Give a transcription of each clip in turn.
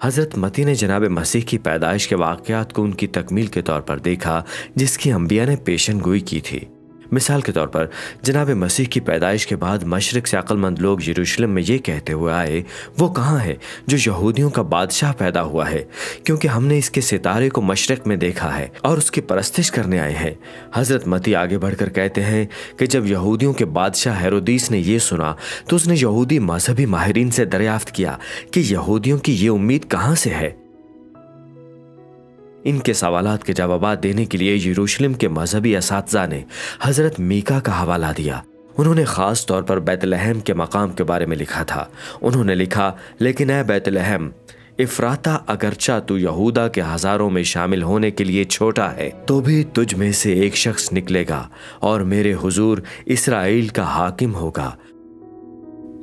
حضرت متی نے جناب مسیح کی پیدائش کے واقعات کو ان کی تکمیل کے طور پر دیکھا جس کی انبیاء نے پیشن گوئی کی تھی۔ مثال کے طور پر جناب مسیح کی پیدائش کے بعد مشرق سے عقل مند لوگ یروشلم میں یہ کہتے ہوئے آئے، وہ کہاں ہے جو یہودیوں کا بادشاہ پیدا ہوا ہے، کیونکہ ہم نے اس کے ستارے کو مشرق میں دیکھا ہے اور اس کی پرستش کرنے آئے ہیں۔ حضرت متی آگے بڑھ کر کہتے ہیں کہ جب یہودیوں کے بادشاہ ہیرودیس نے یہ سنا تو اس نے یہودی مذہبی ماہرین سے دریافت کیا کہ یہودیوں کی یہ امید کہاں سے ہے۔ ان کے سوالات کے جوابات دینے کے لیے یروشلم کے مذہبی اساتذہ نے حضرت میکا کا حوالہ دیا۔ انہوں نے خاص طور پر بیت لحم کے مقام کے بارے میں لکھا تھا۔ انہوں نے لکھا، لیکن اے بیت لحم افراطہ، اگرچہ تو یہودا کے ہزاروں میں شامل ہونے کے لیے چھوٹا ہے تو بھی تجھ میں سے ایک شخص نکلے گا اور میرے حضور اسرائیل کا حاکم ہوگا۔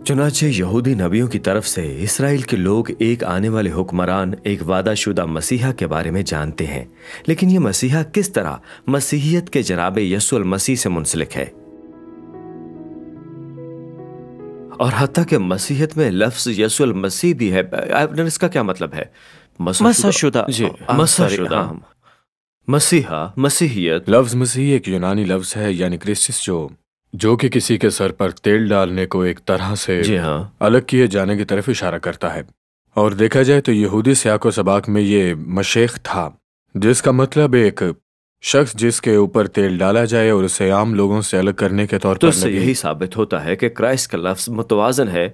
چنانچہ یہودی نبیوں کی طرف سے اسرائیل کے لوگ ایک آنے والے حکمران، ایک وعدہ شدہ مسیحا کے بارے میں جانتے ہیں، لیکن یہ مسیحا کس طرح مسیحیت کے جناب یسوع المسیح سے منسلک ہے؟ اور حتیٰ کہ مسیحیت میں لفظ یسوع المسیح بھی ہے، اس کا کیا مطلب ہے؟ مسح شدہ۔ جی، مسح شدہ، مسیحا، مسیحیت۔ لفظ مسیح ایک یونانی لفظ ہے، یعنی کرسچس، جو کہ کسی کے سر پر تیل ڈالنے کو ایک طرح سے جی ہاں، الگ کیے جانے کی طرف اشارہ کرتا ہے۔ اور دیکھا جائے تو یہودی سیاق و سباق میں یہ مشیخ تھا، جس کا مطلب ایک شخص جس کے اوپر تیل ڈالا جائے اور اسے عام لوگوں سے الگ کرنے کے طور تو پر اس سے یہی ثابت ہوتا ہے کہ کرائسٹ کا لفظ متوازن ہے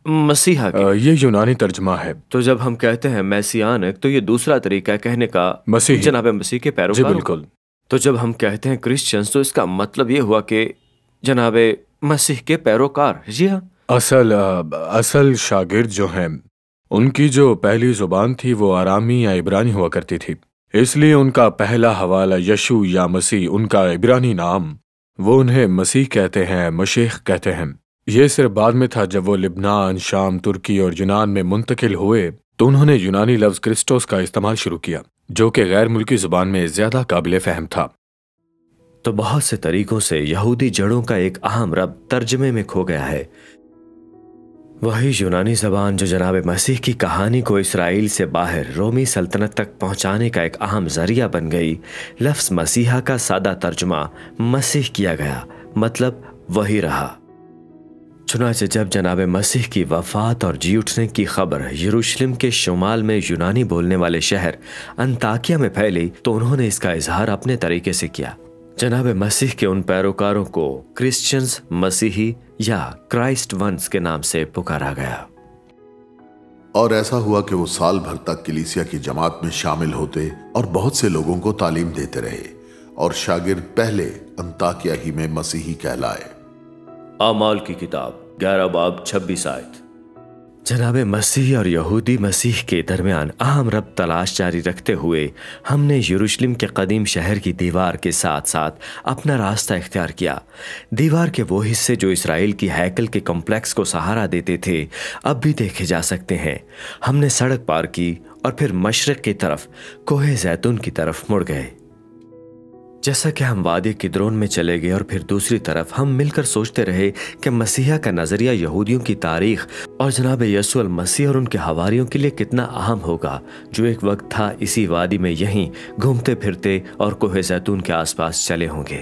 مسیحا کے۔ یہ یونانی ترجمہ ہے۔ تو جب ہم کہتے ہیں میسیانک تو یہ دوسرا طریقہ ہے کہنے کا مسیحی، جناب مسیح کے جی پیروکار۔ بالکل۔ تو جب ہم کہتے ہیں کرسچنز تو اس کا مطلب یہ ہوا کہ جناب مسیح کے پیروکار۔ جی ہاں، اصل شاگرد جو ہیں ان کی جو پہلی زبان تھی وہ آرامی یا عبرانی ہوا کرتی تھی، اس لیے ان کا پہلا حوالہ یشوع یا مسیح، ان کا عبرانی نام، وہ انہیں مسیح کہتے ہیں، مشیخ کہتے ہیں۔ یہ صرف بعد میں تھا جب وہ لبنان، شام، ترکی اور یونان میں منتقل ہوئے تو انہوں نے یونانی لفظ کرسٹوس کا استعمال شروع کیا، جو کہ غیر ملکی زبان میں زیادہ قابل فہم تھا۔ تو بہت سے طریقوں سے یہودی جڑوں کا ایک اہم رب ترجمے میں کھو گیا ہے۔ وہی یونانی زبان جو جناب مسیح کی کہانی کو اسرائیل سے باہر رومی سلطنت تک پہنچانے کا ایک اہم ذریعہ بن گئی، لفظ مسیحا کا سادہ ترجمہ مسیح کیا گیا، مطلب وہی رہا۔ چنانچہ جب جناب مسیح کی وفات اور جی اٹھنے کی خبر یروشلم کے شمال میں یونانی بولنے والے شہر انطاکیہ میں پھیلی تو انہوں نے اس کا اظہار اپنے طریقے سے کیا۔ جناب مسیح کے ان پیروکاروں کو کرسچنز، مسیحی یا کرائسٹ ونز کے نام سے پکارا گیا۔ اور ایسا ہوا کہ وہ سال بھر تک کلیسیا کی جماعت میں شامل ہوتے اور بہت سے لوگوں کو تعلیم دیتے رہے، اور شاگرد پہلے انطاکیہ ہی میں مسیحی کہلائے۔ اعمال کی کتاب 11 باب 26 آیت۔ جناب مسیح اور یہودی مسیح کے درمیان اہم ربط تلاش جاری رکھتے ہوئے ہم نے یروشلم کے قدیم شہر کی دیوار کے ساتھ ساتھ اپنا راستہ اختیار کیا۔ دیوار کے وہ حصے جو اسرائیل کی ہیکل کے کمپلیکس کو سہارا دیتے تھے اب بھی دیکھے جا سکتے ہیں۔ ہم نے سڑک پار کی اور پھر مشرق کی طرف کوہ زیتون کی طرف مڑ گئے۔ جیسا کہ ہم وادی کدرون میں چلے گئے اور پھر دوسری طرف ہم مل کر سوچتے رہے کہ مسیحا کا نظریہ یہودیوں کی تاریخ اور جناب یسوع المسیح اور ان کے حواریوں کے لیے کتنا اہم ہوگا، جو ایک وقت تھا اسی وادی میں یہیں گھومتے پھرتے اور کوہ زیتون کے آس پاس چلے ہوں گے۔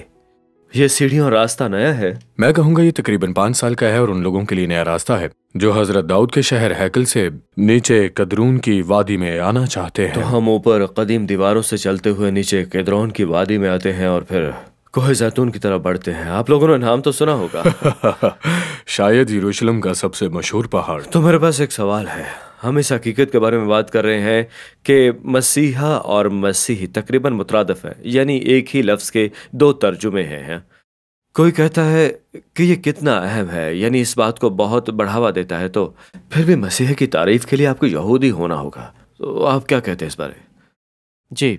یہ سیڑھیوں اور راستہ نیا ہے؟ میں کہوں گا یہ تقریباً 5 سال کا ہے اور ان لوگوں کے لیے نیا راستہ ہے جو حضرت داؤد کے شہر ہیکل سے نیچے قدرون کی وادی میں آنا چاہتے ہیں۔ تو ہم اوپر قدیم دیواروں سے چلتے ہوئے نیچے قدرون کی وادی میں آتے ہیں اور پھر کوہ زیتون کی طرف بڑھتے ہیں۔ آپ لوگوں نے نام تو سنا ہوگا۔ شاید یروشلم کا سب سے مشہور پہاڑ۔ تو میرے پاس ایک سوال ہے۔ ہم اس حقیقت کے بارے میں بات کر رہے ہیں کہ مسیحا اور مسیحی تقریباً مترادف ہیں، یعنی ایک ہی لفظ کے 2 ترجمے ہیں۔ کوئی کہتا ہے کہ یہ کتنا اہم ہے، یعنی اس بات کو بہت بڑھاوا دیتا ہے، تو پھر بھی مسیح کی تعریف کے لیے آپ کو یہودی ہونا ہوگا۔ تو آپ کیا کہتے ہیں اس بارے؟ جی،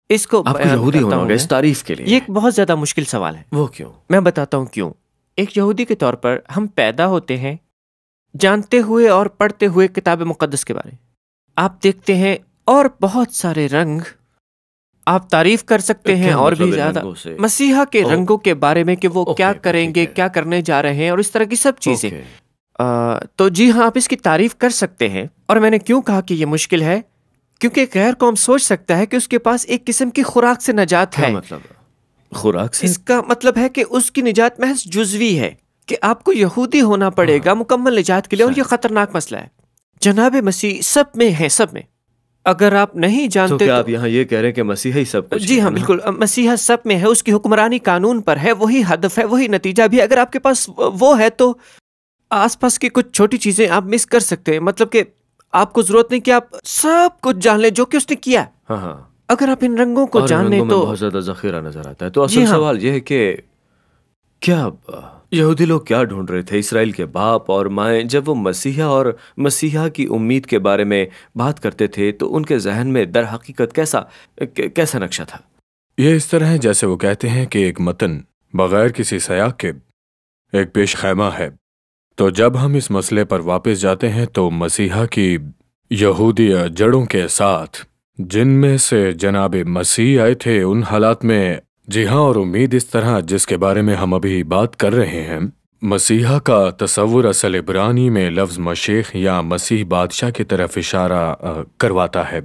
اس کو آپ کو یہودی ہونا ہوگا اس تعریف کے لیے؟ یہ ایک بہت زیادہ مشکل سوال ہے۔ وہ کیوں؟ میں بتاتا ہوں کیوں۔ ایک یہودی کے طور پر ہم پیدا ہوتے ہیں جانتے ہوئے اور پڑھتے ہوئے کتاب مقدس کے بارے۔ آپ دیکھتے ہیں اور بہت سارے رنگ، آپ تعریف کر سکتے ہیں اور بھی زیادہ مسیحا کے رنگوں کے بارے میں کہ وہ کیا کریں گے، کیا کرنے جا رہے ہیں اور اس طرح کی سب چیزیں۔ تو جی ہاں، آپ اس کی تعریف کر سکتے ہیں. اور میں نے کیوں کہا کہ یہ مشکل ہے؟ کیونکہ ایک غیر قوم سوچ سکتا ہے کہ اس کے پاس ایک قسم کی خوراک سے نجات ہے. مطلب خوراک سے؟ اس کا مطلب ہے کہ اس کی نجات محض جزوی ہے، کہ آپ کو یہودی ہونا پڑے گا مکمل نجات کے لیے، اور یہ خطرناک مسئلہ ہے. جناب مسیح سب میں ہے، سب میں. اگر آپ نہیں جانتے تو کیا آپ یہاں یہ کہہ رہے ہیں کہ مسیحی سب کچھ؟ جی ہاں بالکل، مسیحا سب میں ہے، اس کی حکمرانی قانون پر ہے، وہی ہدف ہے، وہی نتیجہ بھی. اگر آپ کے پاس وہ ہے تو آس پاس کی کچھ چھوٹی چیزیں آپ مس کر سکتے ہیں. مطلب کہ آپ کو ضرورت نہیں کہ آپ سب کچھ جان لیں جو کہ اس نے کیا. ہاں، اگر آپ ان رنگوں کو جان لیں تو بہت زیادہ ذخیرہ نظر آتا ہے. تو اصل سوال یہ ہے کہ کیا یہودی لوگ کیا ڈھونڈ رہے تھے؟ اسرائیل کے باپ اور مائیں جب وہ مسیحا اور مسیحا کی امید کے بارے میں بات کرتے تھے تو ان کے ذہن میں در حقیقت کیسا نقشہ تھا؟ یہ اس طرح ہے جیسے وہ کہتے ہیں کہ ایک متن بغیر کسی سیاق کے ایک پیش خیمہ ہے. تو جب ہم اس مسئلے پر واپس جاتے ہیں تو مسیحا کی یہودی جڑوں کے ساتھ جن میں سے جناب مسیح آئے تھے ان حالات میں، جی ہاں، اور امید اس طرح جس کے بارے میں ہم ابھی بات کر رہے ہیں، مسیحا کا تصور اصل عبرانی میں لفظ مشیخ یا مسیح بادشاہ کی طرف اشارہ کرواتا ہے.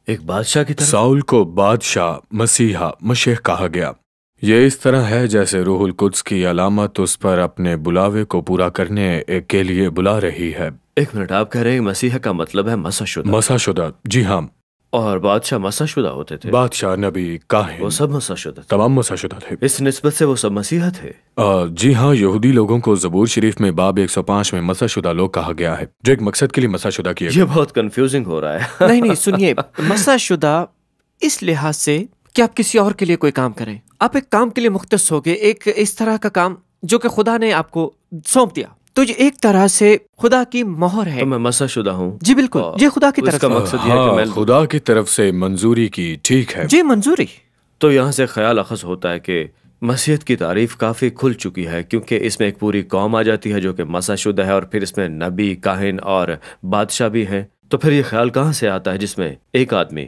ایک بادشاہ کی طرف؟ ساؤل کو بادشاہ، مسیحا، مشیخ کہا گیا. یہ اس طرح ہے جیسے روح القدس کی علامت اس پر اپنے بلاوے کو پورا کرنے کے لیے بلا رہی ہے. ایک منٹ، آپ کہہ رہے ہیں مسیحا کا مطلب ہے مسح شدہ؟ مسح شدہ، جی ہاں. اور بادشاہ مسح شدہ ہوتے تھے؟ بادشاہ، نبی، کاہن، وہ سب مسح شدہ تھے؟ تمام مسح شدہ تھے. اس نسبت سے وہ سب مسیحا تھے؟ جی ہاں، یہودی لوگوں کو زبور شریف میں باب 105 میں مسح شدہ لوگ کہا گیا ہے جو ایک مقصد کے لیے مسح شدہ کیا. یہ بہت کنفیوزنگ ہو رہا ہے. نہیں سنیے، مسح شدہ اس لحاظ سے کہ آپ کسی اور کے لیے کوئی کام کریں، آپ ایک کام کے لیے مختص ہو گئے، ایک اس طرح کا کام جو کہ خدا نے آپ کو سونپ دیا، تو یہ ایک طرح سے خدا کی مہر ہے. تو میں مسح شدہ ہوں؟ جی بالکل، یہ خدا کی طرف کا مقصد یہ ہے کہ میں خدا کی طرف سے منظوری کی. ٹھیک ہے جی، منظوری. تو یہاں سے خیال اخذ ہوتا ہے کہ مسیحیت کی تعریف کافی کھل چکی ہے، کیونکہ اس میں ایک پوری قوم آ جاتی ہے جو کہ مسح شدہ ہے، اور پھر اس میں نبی، کاہن اور بادشاہ بھی ہیں. تو پھر یہ خیال کہاں سے آتا ہے جس میں ایک آدمی؟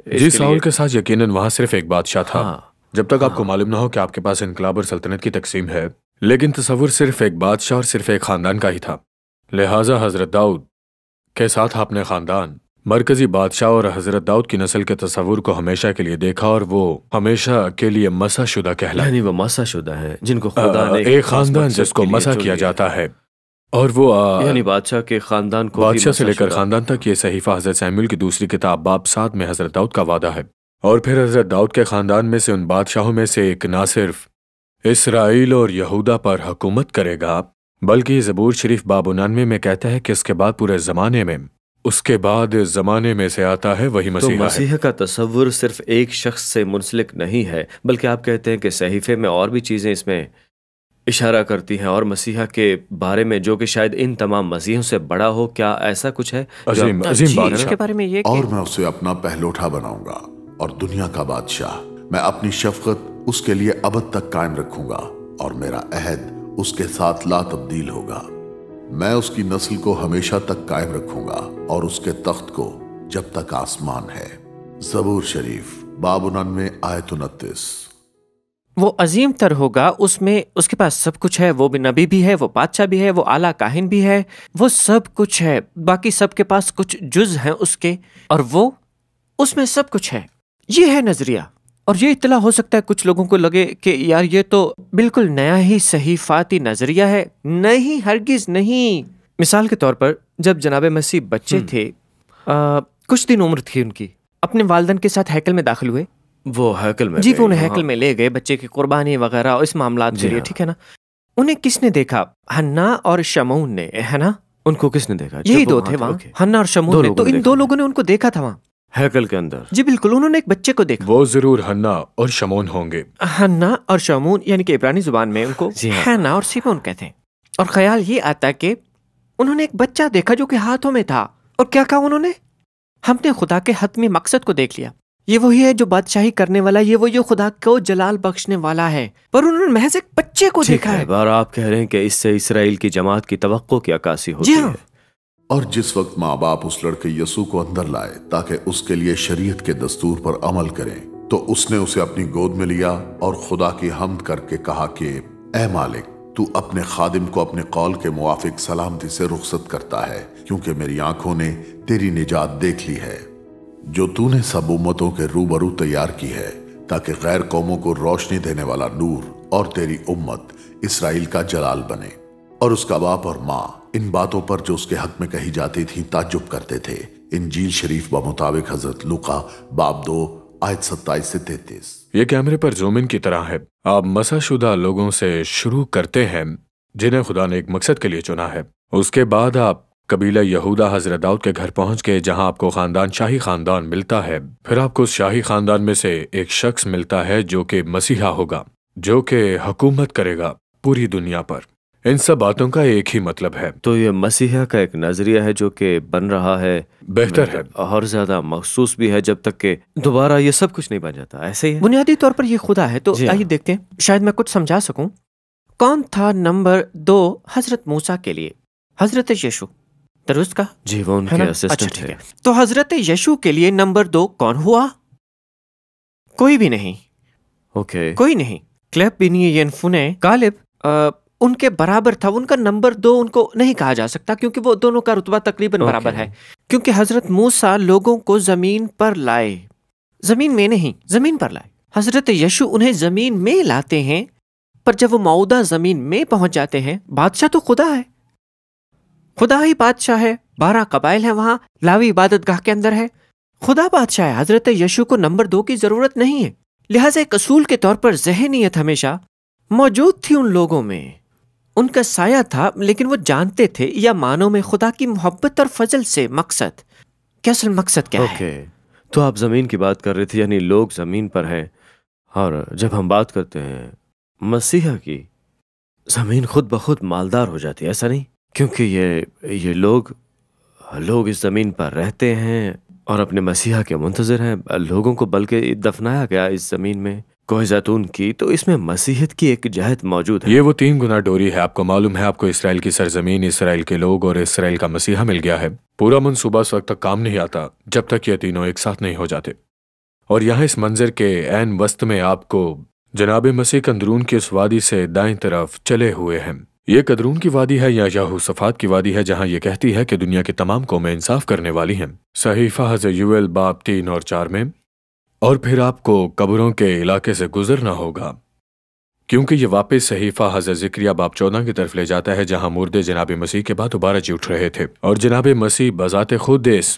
جی، ساؤل کے ساتھ یقیناً وہاں صرف ایک بادشاہ تھا. جب تک آپ کو معلوم نہ ہو کہ آپ کے پاس انقلاب اور سلطنت کی تقسیم ہے، لیکن تصور صرف ایک بادشاہ اور صرف ایک خاندان کا ہی تھا. لہٰذا حضرت داؤد کے ساتھ آپ نے خاندان، مرکزی بادشاہ اور حضرت داؤد کی نسل کے تصور کو ہمیشہ کے لیے دیکھا، اور وہ ہمیشہ کے لیے مسح شدہ کہلائے. یعنی وہ مسح شدہ ہیں جن کو خدا نے ایک خاندان جس کو مسح کیا جاتا ہے، اور وہ یعنی بادشاہ کے خاندان کو، بادشاہ سے لے کر خاندان تک. یہ صحیفہ حضرت سیموئیل کی دوسری کتاب باب 7 میں حضرت داؤد کا وعدہ ہے. اور پھر حضرت داؤد کے خاندان میں سے ان بادشاہوں میں سے ایک نہ صرف اسرائیل اور یہودا پر حکومت کرے گا، بلکہ یہ زبور شریف باب 99 میں کہتا ہے کہ اس کے بعد پورے زمانے میں، اس کے بعد زمانے میں سے آتا ہے وہی مسیحا ہے. تو مسیحا کا تصور صرف ایک شخص سے منسلک نہیں ہے، بلکہ آپ کہتے ہیں کہ صحیفے میں اور بھی چیزیں اس میں اشارہ کرتی ہیں، اور مسیحا کے بارے میں جو کہ شاید ان تمام مسیحوں سے بڑا ہو. کیا ایسا کچھ ہے؟ عظیم بادشاہ. کے بارے میں یہ اور میں اسے اپنا پہلوٹا بناؤں گا اور دنیا کا بادشاہ. میں اپنی شفقت اس کے لیے ابد تک قائم رکھوں گا، اور میرا عہد اس کے ساتھ لا تبدیل ہوگا. میں اس کی نسل کو ہمیشہ تک قائم رکھوں گا، اور اس کے تخت کو جب تک آسمان ہے. زبور شریف باب 99 آیت 29. وہ عظیم تر ہوگا، اس میں اس کے پاس سب کچھ ہے. وہ بھی نبی بھی ہے، وہ بادشاہ بھی ہے، وہ اعلیٰ کاہن بھی ہے، وہ سب کچھ ہے. باقی سب کے پاس کچھ جز ہیں اس کے، اور وہ اس میں سب کچھ ہے. یہ ہے نظریہ. اور یہ اطلاع ہو سکتا ہے کچھ لوگوں کو لگے کہ یار یہ تو بالکل نیا ہی صحیفاتی نظریہ ہے. نہیں، ہرگز نہیں. مثال کے طور پر جب جناب مسیح بچے تھے، کچھ دن عمر تھی ان کی، اپنے والدین کے ساتھ ہیکل میں داخل ہوئے. وہ ہیکل میں، جی وہ انہیں ہیکل میں لے گئے بچے کی قربانی وغیرہ اس معاملات کے لیے، ٹھیک ہے نا. انہیں کس نے دیکھا؟ حنا اور شمعون نے، ہے نا. ان کو کس نے دیکھا؟ یہی دو تھے وہاں، حنا اور شمعون نے. تو ان دو لوگوں نے ان کو دیکھا تھا وہاں ہیکل کے اندر. جی بالکل، انہوں نے ایک بچے کو دیکھا. وہ ضرور حنا اور شمعون ہوں گے. حنا اور شمعون یعنی کہ عبرانی زبان میں ان کو حنا اور سیمون کہتے ہیں. اور خیال یہ آتا کہ انہوں نے ایک بچہ دیکھا جو کہ ہاتھوں میں تھا، اور کیا کہا انہوں نے؟ ہم نے خدا کے حتمی مقصد کو دیکھ لیا. یہ وہی ہے جو بادشاہی کرنے والا، یہ وہی جو خدا کو جلال بخشنے والا ہے. پر انہوں نے محض ایک بچے کو دیکھا ہے. اور آپ کہہ رہے ہیں کہ اس سے اسرائیل کی جماعت کی توقع کی عکاسی ہوتی ہے. اور جس وقت ماں باپ اس لڑکے یسوع کو اندر لائے تاکہ اس کے لیے شریعت کے دستور پر عمل کریں، تو اس نے اسے اپنی گود میں لیا اور خدا کی حمد کر کے کہا کہ اے مالک، تو اپنے خادم کو اپنے قول کے موافق سلامتی سے رخصت کرتا ہے، کیونکہ میری آنکھوں نے تیری نجات دیکھ لی ہے، جو تو نے سب امتوں کے روبرو تیار کی ہے، تاکہ غیر قوموں کو روشنی دینے والا نور اور تیری امت اسرائیل کا جلال بنے۔ اور اس کا باپ اور ماں ان باتوں پر جو اس کے حق میں کہی جاتی تھیں تعجب کرتے تھے۔ انجیل شریف بمطابق حضرت لوقا باب 2 آیت 27 سے 33۔ یہ کیمرے پر زوم ان کی طرح ہے۔ آپ مسح شدہ لوگوں سے شروع کرتے ہیں جنہیں خدا نے ایک مقصد کے لیے چنا ہے۔ اس کے بعد آپ قبیلہ یہودا حضرت داؤد کے گھر پہنچ گئے، جہاں آپ کو خاندان شاہی خاندان ملتا ہے۔ پھر آپ کو اس شاہی خاندان میں سے ایک شخص ملتا ہے جو کہ مسیحا ہوگا، جو کہ حکومت کرے گا پوری دنیا پر۔ ان سب باتوں کا ایک ہی مطلب ہے۔ تو یہ مسیحا کا ایک نظریہ ہے جو کہ بن رہا ہے، بہتر ہے اور زیادہ مخصوص بھی ہے جب تک کہ دوبارہ یہ سب کچھ نہیں بن جاتا۔ ایسے ہی ہے؟ بنیادی طور پر یہ خدا ہے۔ تو جی ہاں۔ آئیے دیکھتے ہیں، شاید میں کچھ سمجھا سکوں۔ کون تھا نمبر 2 حضرت موسیٰ کے لیے؟ حضرت یشوع، درست کا؟ جی، وہ ان ہے کے نا؟ اسسٹنٹ اچھا، ٹھیک ہے۔ ہے۔ تو حضرت یشوع کے لیے نمبر 2 کون ہوا؟ کوئی بھی نہیں، اوکے، کوئی نہیں۔ کلیب بنی ینفونے غالب ان کے برابر تھا، ان کا نمبر 2 ان کو نہیں کہا جا سکتا، کیونکہ وہ دونوں کا رتبہ تقریباً برابر ہے۔ کیونکہ حضرت موسیٰ لوگوں کو زمین پر لائے، زمین میں نہیں، زمین پر لائے۔ حضرت یشوع انہیں زمین میں لاتے ہیں، پر جب وہ موعودہ زمین میں پہنچ جاتے ہیں، بادشاہ تو خدا ہے، خدا ہی بادشاہ ہے۔ 12 قبائل ہیں وہاں، لاوی عبادت گاہ کے اندر ہے، خدا بادشاہ ہے۔ حضرت یشوع کو نمبر 2 کی ضرورت نہیں ہے، لہٰذا ایک اصول کے طور پر ذہنیت ہمیشہ موجود تھی ان لوگوں میں، ان کا سایہ تھا، لیکن وہ جانتے تھے یا مانو میں خدا کی محبت اور فضل سے مقصد کیا، اصل مقصد کیا ہے۔ اوکے، تو آپ زمین کی بات کر رہے تھے، یعنی لوگ زمین پر ہیں، اور جب ہم بات کرتے ہیں مسیحا کی، زمین خود بخود مالدار ہو جاتی ہے، ایسا نہیں؟ کیونکہ یہ لوگ اس زمین پر رہتے ہیں اور اپنے مسیحا کے منتظر ہیں۔ لوگوں کو بلکہ دفنایا گیا اس زمین میں کوہ زیتون کی، تو اس میں مسیحیت کی ایک جہت موجود ہے۔ یہ وہ 3 گنا ڈوری ہے۔ آپ کو معلوم ہے، آپ کو اسرائیل کی سرزمین، اسرائیل کے لوگ اور اسرائیل کا مسیحا مل گیا ہے۔ پورا منصوبہ اس وقت تک کام نہیں آتا جب تک یہ تینوں ایک ساتھ نہیں ہو جاتے۔ اور یہاں اس منظر کے عین وسط میں آپ کو جناب مسیح قدرون کی اس وادی سے دائیں طرف چلے ہوئے ہیں۔ یہ قدرون کی وادی ہے یا یہوشافاط کی وادی ہے، جہاں یہ کہتی ہے کہ دنیا کی تمام قومیں انصاف کرنے والی ہیں۔ صحیفہ حضرت یوئیل باب 3 اور 4 میں۔ اور پھر آپ کو قبروں کے علاقے سے گزرنا ہوگا، کیونکہ یہ واپس صحیفہ حضرت زکریا باب 14 کی طرف لے جاتا ہے، جہاں مردے جناب مسیح کے بعد دوبارہ جی اٹھ رہے تھے، اور جناب مسیح بذات خود اس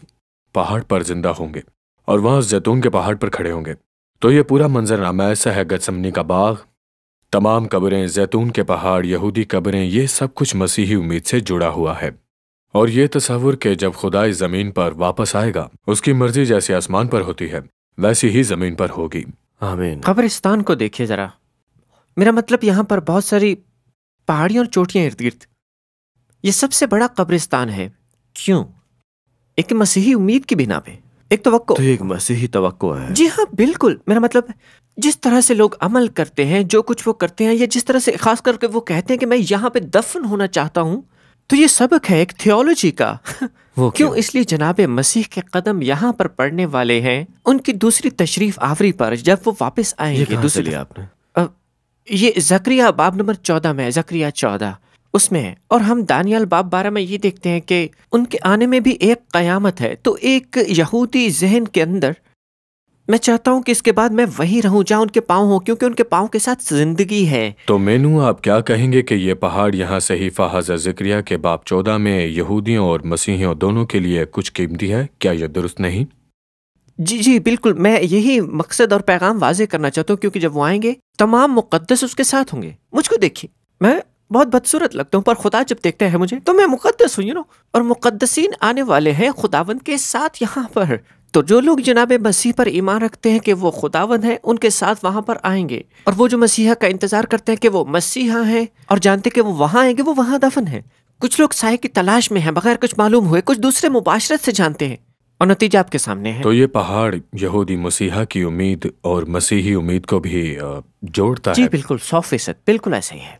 پہاڑ پر زندہ ہوں گے اور وہاں زیتون کے پہاڑ پر کھڑے ہوں گے۔ تو یہ پورا منظرنامہ ایسا ہے، گتسمنی کا باغ، تمام قبریں، زیتون کے پہاڑ، یہودی قبریں، یہ سب کچھ مسیحی امید سے جڑا ہوا ہے۔ اور یہ تصور کہ جب خدا اس زمین پر واپس آئے گا، اس کی مرضی جیسے آسمان پر ہوتی ہے ویسی ہی زمین پر ہوگی۔ آمین۔ قبرستان کو دیکھیے ذرا، میرا مطلب یہاں پر بہت ساری پہاڑیاں اور چوٹیاں ارد گرد، یہ سب سے بڑا قبرستان ہے۔ کیوں؟ ایک مسیحی امید کی بنا پہ، ایک توقع۔ تو یہ ایک مسیحی توقع ہے۔ جی ہاں، بالکل۔ میرا مطلب جس طرح سے لوگ عمل کرتے ہیں، جو کچھ وہ کرتے ہیں، یا جس طرح سے خاص کر کے وہ کہتے ہیں کہ میں یہاں پہ دفن ہونا چاہتا ہوں، تو یہ سبق ہے ایک تھیولوجی کا۔ وہ کیوں؟ اس لیے جناب مسیح کے قدم یہاں پر پڑنے والے ہیں، ان کی دوسری تشریف آوری پر جب وہ واپس آئیں یہ گے۔ کہاں سے لیا آپ نے؟ یہ زکریا باب نمبر 14 میں، زکریا 14 اس میں ہے، اور ہم دانیال باب 12 میں یہ دیکھتے ہیں کہ ان کے آنے میں بھی ایک قیامت ہے۔ تو ایک یہودی ذہن کے اندر میں چاہتا ہوں کہ اس کے بعد میں وہی رہوں جہاں ان کے پاؤں ہوں، کیونکہ ان کے پاؤں کے ساتھ زندگی ہے۔ تو مینو آپ کیا کہیں گے کہ یہ پہاڑ یہاں صحیفہ حضرت زکریا کے باب 14 میں یہودیوں اور مسیحیوں دونوں کے لیے کچھ قیمتی ہے؟ کیا یہ درست نہیں؟ جی بالکل، میں یہی مقصد اور پیغام واضح کرنا چاہتا ہوں، کیونکہ جب وہ آئیں گے تمام مقدس اس کے ساتھ ہوں گے۔ مجھ کو دیکھیے، میں بہت بدصورت لگتا ہوں، پر خدا جب دیکھتا ہے مجھے تو میں مقدس ہوں، اور مقدسین آنے والے ہیں خداوند کے ساتھ یہاں پر۔ تو جو لوگ جناب مسیح پر ایمان رکھتے ہیں کہ وہ خداوند ہیں، ان کے ساتھ وہاں پر آئیں گے، اور وہ جو مسیحا کا انتظار کرتے ہیں کہ وہ مسیحا ہیں اور جانتے کہ وہ وہاں آئیں گے، وہ وہاں دفن ہیں۔ کچھ لوگ سائے کی تلاش میں ہیں، بغیر کچھ معلوم ہوئے، کچھ دوسرے مباشرت سے جانتے ہیں، اور نتیجہ آپ کے سامنے ہے۔ تو یہ پہاڑ یہودی مسیحا کی امید اور مسیحی امید کو بھی جوڑتا ہے۔ جی بالکل، 100%، بالکل ایسا ہی ہے۔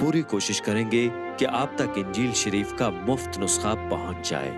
پوری کوشش کریں گے کہ آپ تک انجیل شریف کا مفت نسخہ پہنچ جائے۔